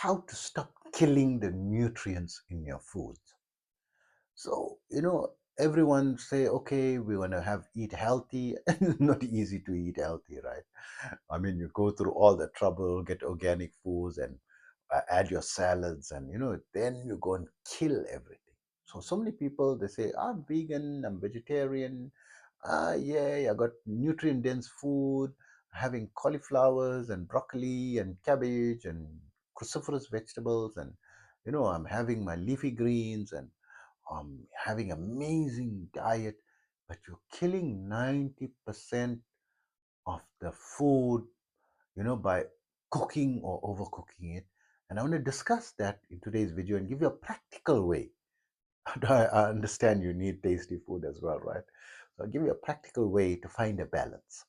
how to stop killing the nutrients in your food. So, everyone say, okay, we want to have eat healthy. It's not easy to eat healthy, right? I mean, you go through all the trouble, get organic foods and add your salads, and then you go and kill everything. So many people they say, I'm vegan, I'm vegetarian. Yeah, I got nutrient dense food, having cauliflowers and broccoli and cabbage and cruciferous vegetables, and I'm having my leafy greens and having amazing diet, but you're killing 90% of the food, by cooking or overcooking it. And I want to discuss that in today's video and give you a practical way. I understand you need tasty food as well, right? So I'll give you a practical way to find a balance.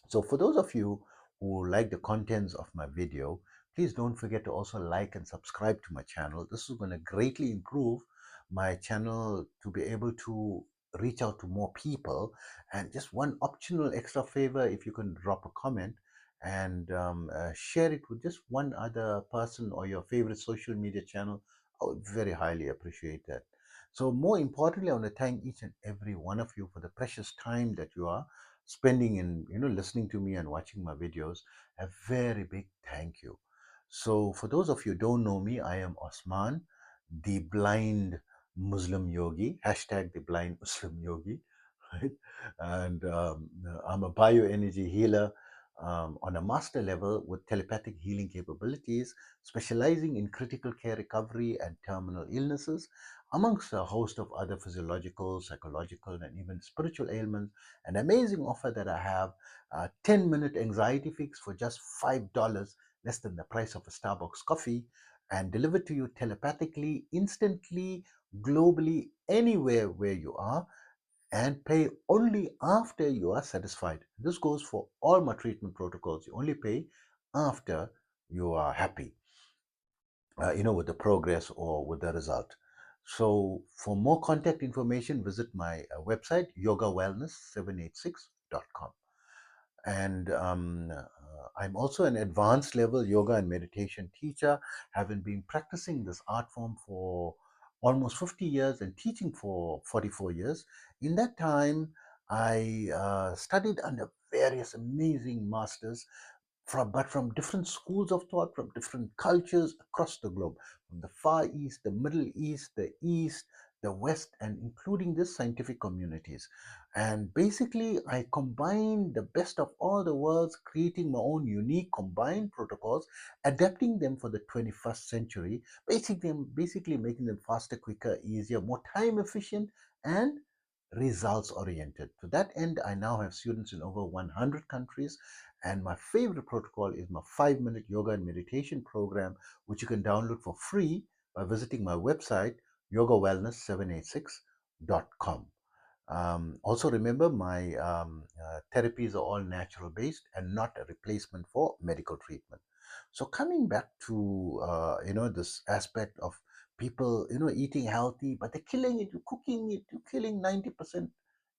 So for those of you who like the contents of my video, please don't forget to also like and subscribe to my channel. This is going to greatly improve my channel to be able to reach out to more people. And just one optional extra favor, if you can drop a comment and share it with just one other person or your favorite social media channel, I would very highly appreciate that. So more importantly, I want to thank each and every one of you for the precious time that you are spending in listening to me and watching my videos. A very big thank you. So for those of you who don't know me, I am Osman, the blind Muslim yogi, hashtag the blind Muslim yogi, right? And I'm a bioenergy healer on a master level with telepathic healing capabilities, specializing in critical care recovery and terminal illnesses, amongst a host of other physiological, psychological, and even spiritual ailments. An amazing offer that I have, a 10-minute anxiety fix for just $5, less than the price of a Starbucks coffee, and delivered to you telepathically, instantly, globally, anywhere where you are, and pay only after you are satisfied. This goes for all my treatment protocols. You only pay after you are happy, with the progress or with the result. So for more contact information, visit my website, yogawellness786.com. And I'm also an advanced level yoga and meditation teacher, having been practicing this art form for almost 50 years and teaching for 44 years. In that time, I studied under various amazing masters from different schools of thought, from different cultures across the globe, from the Far East, the Middle East, the East, the West, and including the scientific communities. And basically, I combine the best of all the worlds, creating my own unique combined protocols, adapting them for the 21st century, basically making them faster, quicker, easier, more time efficient, and results oriented. To that end, I now have students in over 100 countries, and my favorite protocol is my 5-minute yoga and meditation program, which you can download for free by visiting my website, yogawellness786.com. Also, remember my therapies are all natural based and not a replacement for medical treatment. So, coming back to this aspect of people eating healthy, but they're killing it. You're cooking it. You're killing 90%,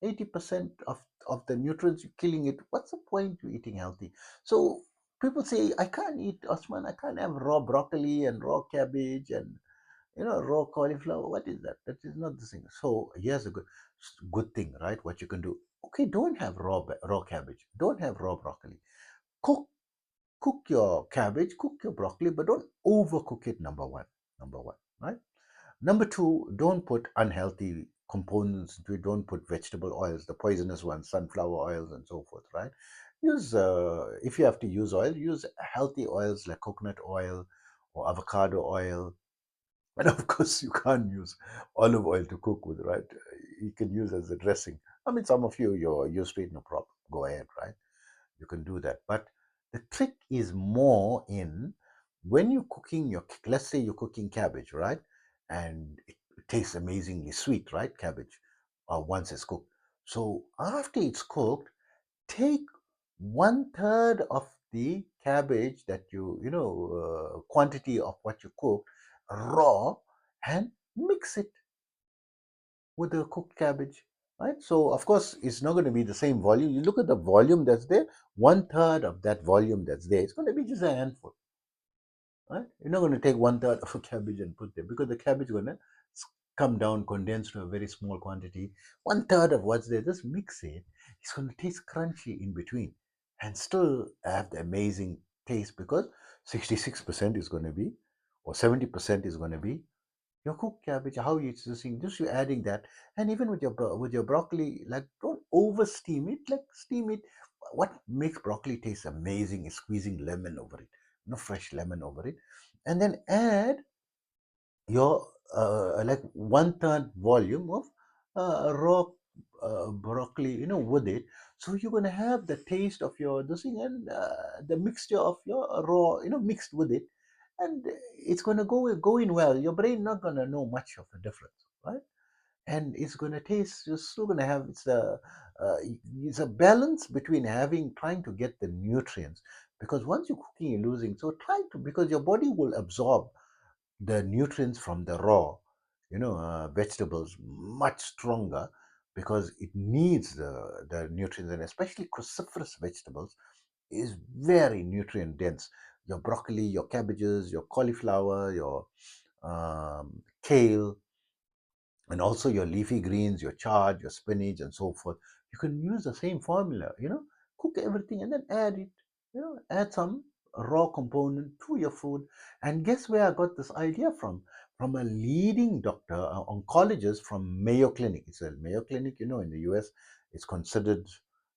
80% of the nutrients. You're killing it. What's the point to eating healthy? So people say, I can't eat, Osman. I can't have raw broccoli and raw cabbage and raw cauliflower. What is that? That is not the thing. So here's a good thing, right? What you can do. Okay, don't have raw cabbage. Don't have raw broccoli. Cook cook your cabbage, cook your broccoli, but don't overcook it. Number one, right? Number two, don't put unhealthy components into it. Don't put vegetable oils, the poisonous ones, sunflower oils, and so forth, right? Use if you have to use oil, use healthy oils like coconut oil or avocado oil. And of course, you can't use olive oil to cook with, right? You can use as a dressing. I mean, some of you, you're used to it, no problem. Go ahead, right? You can do that. But the trick is more in when you're cooking let's say you're cooking cabbage, right? And it tastes amazingly sweet, right? Cabbage, once it's cooked. So after it's cooked, take 1/3 of the cabbage that quantity of what you cook raw, and mix it with the cooked cabbage, right? So of course it's not going to be the same volume. You look at the volume that's there, 1/3 of that volume that's there, it's going to be just a handful, right? You're not going to take one third of a cabbage and put there because the cabbage is going to come down, condense to a very small quantity. One third of what's there, just mix it. It's going to taste crunchy in between and still have the amazing taste because 66% is going to be, or 70% is going to be your cooked cabbage. How you using just you adding that, and even with your broccoli, like don't over steam it, like steam it. What makes broccoli taste amazing is squeezing lemon over it, fresh lemon over it, and then add your like one third volume of raw broccoli, with it. So you're gonna have the taste of your this thing and the mixture of your raw, mixed with it, and it's gonna go in well. Your brain not gonna know much of a difference, right? And it's gonna taste. You're still gonna have uh, it's a balance between having trying to get the nutrients because once you're cooking, you're losing. So try to because your body will absorb the nutrients from the raw, vegetables much stronger because it needs the nutrients, and especially cruciferous vegetables is very nutrient dense. Your broccoli, your cabbages, your cauliflower, your kale, and also your leafy greens, your chard, your spinach, and so forth. You can use the same formula, cook everything and then add it, add some raw component to your food. And guess where I got this idea from? From a leading doctor, oncologist from Mayo Clinic. It's a Mayo Clinic, in the US. It's considered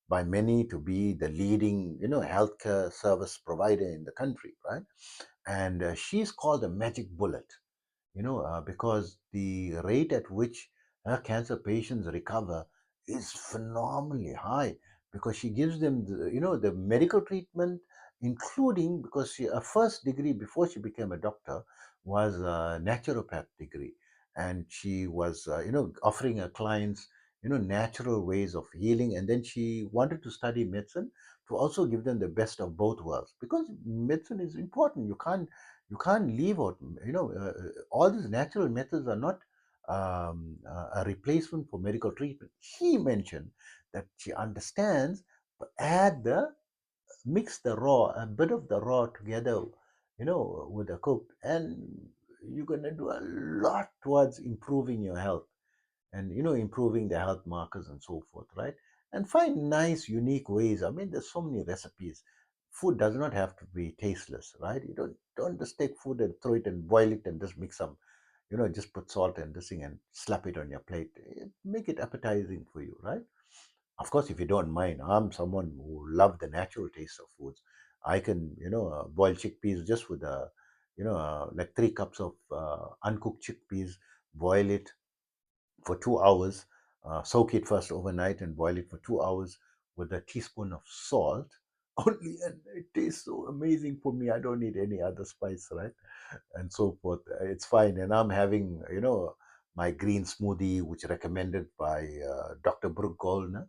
by many to be the leading, healthcare service provider in the country, right? And she's called the magic bullet, because the rate at which cancer patients recover is phenomenally high because she gives them the medical treatment, including because her first degree before she became a doctor was a naturopath degree, and she was offering her clients natural ways of healing, and then she wanted to study medicine to also give them the best of both worlds because medicine is important. You can't leave out, all these natural methods are not a replacement for medical treatment. She mentioned that she understands, but add the mix the raw, a bit of the raw together, with the cooked, and you're gonna do a lot towards improving your health and improving the health markers and so forth, right? And find nice unique ways. I mean, there's so many recipes. Food does not have to be tasteless, right? You don't just take food and throw it and boil it and just mix some, just put salt and this thing and slap it on your plate. Make it appetizing for you, right? Of course, if you don't mind, I'm someone who love the natural taste of foods. I can boil chickpeas just with like 3 cups of uncooked chickpeas, boil it for 2 hours, soak it first overnight and boil it for 2 hours with a teaspoon of salt only, and it tastes so amazing for me. I don't need any other spice, right? And so forth. It's fine. And I'm having, my green smoothie, which recommended by Dr. Brooke Goldner.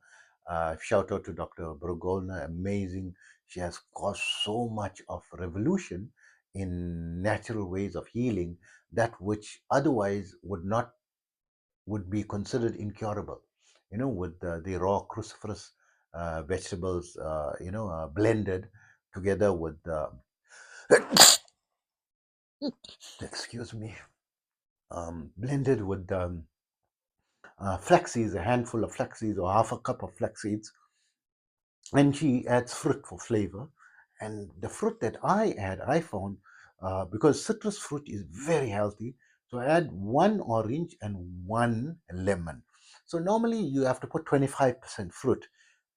Shout out to Dr. Brooke Goldner. Amazing. She has caused so much of revolution in natural ways of healing that which otherwise would be considered incurable, with the raw cruciferous vegetables, blended together with, excuse me, blended with flax seeds, a handful of flax seeds or half a cup of flax seeds, and she adds fruit for flavor. And the fruit that I found, because citrus fruit is very healthy, so I add one orange and one lemon. So normally you have to put 25% fruit,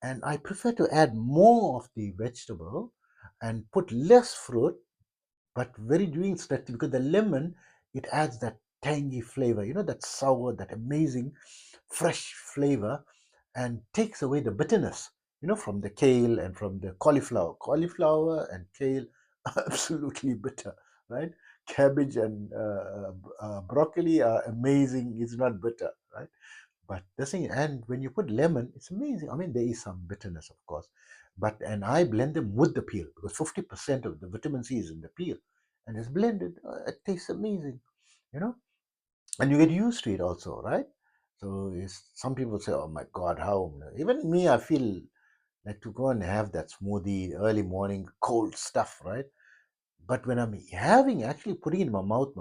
and I prefer to add more of the vegetable and put less fruit, but very doing that because the lemon, it adds that tangy flavor, that sour, that amazing fresh flavor, and takes away the bitterness, from the kale and from the cauliflower and kale are absolutely bitter, right? Cabbage and broccoli are amazing, it's not bitter, right? But the thing, and when you put lemon, it's amazing. I mean, there is some bitterness, of course, but and I blend them with the peel because 50% of the vitamin C is in the peel, and it's blended. It tastes amazing, you know, and you get used to it also, right? So some people say, "Oh my God, how?" Even me, I feel like to go and have that smoothie early morning, cold stuff, right? But when I'm having, actually putting it in my mouth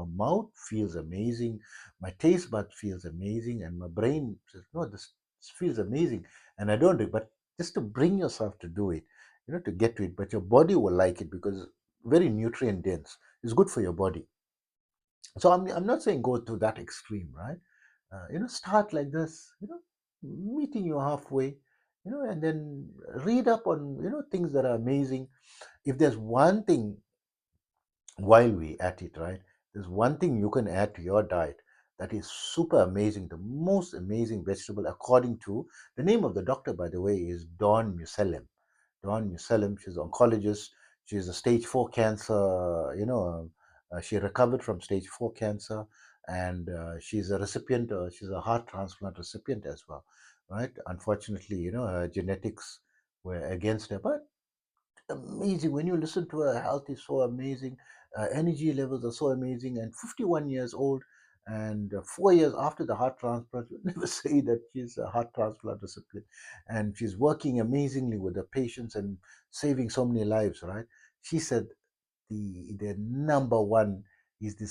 feels amazing, my taste bud feels amazing, and my brain says, no, this feels amazing. And I don't do it, but just to bring yourself to do it, to get to it. But your body will like it because very nutrient dense. It's good for your body. So I'm not saying go to that extreme, right? Start like this, meeting you halfway, and then read up on, things that are amazing. If there's one thing, while we at it, right, there's one thing you can add to your diet that is super amazing, the most amazing vegetable, according to the name of the doctor, by the way, is Dawn Musalem. Dawn Musalem, she's an oncologist. She's a stage 4 cancer, she recovered from stage 4 cancer, and she's a recipient, she's a heart transplant recipient as well, right? Unfortunately, her genetics were against her, but amazing. When you listen to her, health is so amazing. Energy levels are so amazing. And 51 years old, and 4 years after the heart transplant, you never say that she's a heart transplant recipient. And she's working amazingly with the patients and saving so many lives, right? She said the number one is the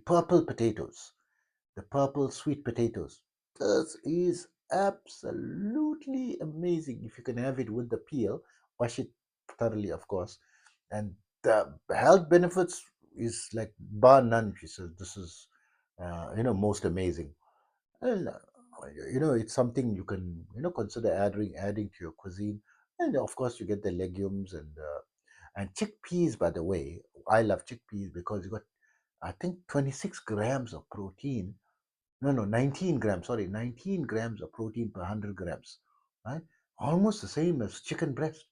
purple potatoes, the purple sweet potatoes. This is absolutely amazing. If you can have it with the peel, wash it thoroughly, of course. And the health benefits is like bar none. She says this is, most amazing. And it's something you can, consider adding to your cuisine. And of course, you get the legumes and chickpeas. By the way, I love chickpeas because you got, I think, 26 grams of protein. No, 19 grams, sorry, 19 grams of protein per 100 grams, right? Almost the same as chicken breast,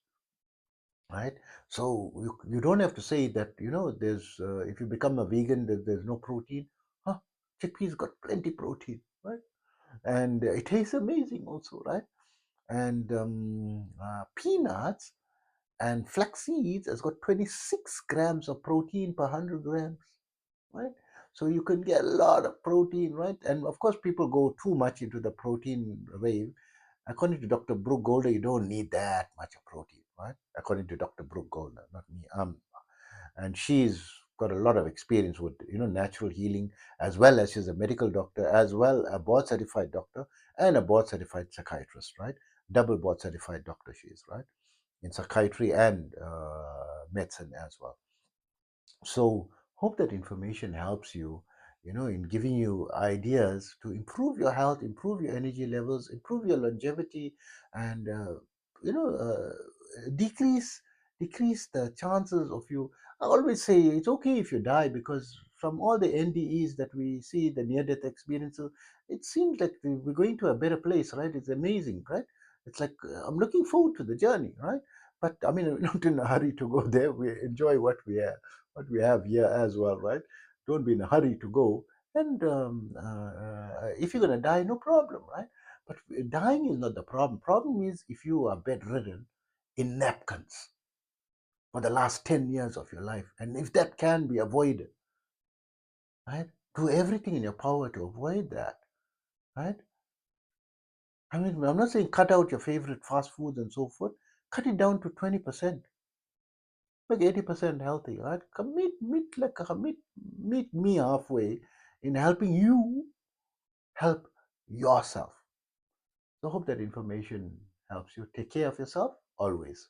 right? So you don't have to say that, if you become a vegan, there's no protein. Huh? Chickpeas got plenty protein, right? And it tastes amazing also, right? And peanuts and flax seeds has got 26 grams of protein per 100 grams, right? So you can get a lot of protein, right? And of course, people go too much into the protein rave. According to Dr. Brooke Golder, you don't need that much of protein, right? According to Dr. Brooke Golder, not me. And she's got a lot of experience with, natural healing, as well as she's a medical doctor, as well a board certified doctor and a board certified psychiatrist, right? Double board certified doctor she is, right? In psychiatry and medicine as well. So hope that information helps you, in giving you ideas to improve your health, improve your energy levels, improve your longevity, and you know uh, decrease decrease the chances of you. I always say it's okay if you die, because from all the NDEs that we see, the near-death experiences, it seems like we're going to a better place, right? It's amazing, right? It's like I'm looking forward to the journey, right? But I mean, we're not in a hurry to go there. We enjoy what we have here as well, right? Don't be in a hurry to go. And if you're going to die, no problem, right? But dying is not the problem. Problem is if you are bedridden in napkins for the last 10 years of your life. And if that can be avoided, right? Do everything in your power to avoid that, right? I mean, I'm not saying cut out your favorite fast foods and so forth. Cut it down to 20%. Like 80% healthy, right? Meet me halfway in helping you help yourself. So I hope that information helps you. Take care of yourself always.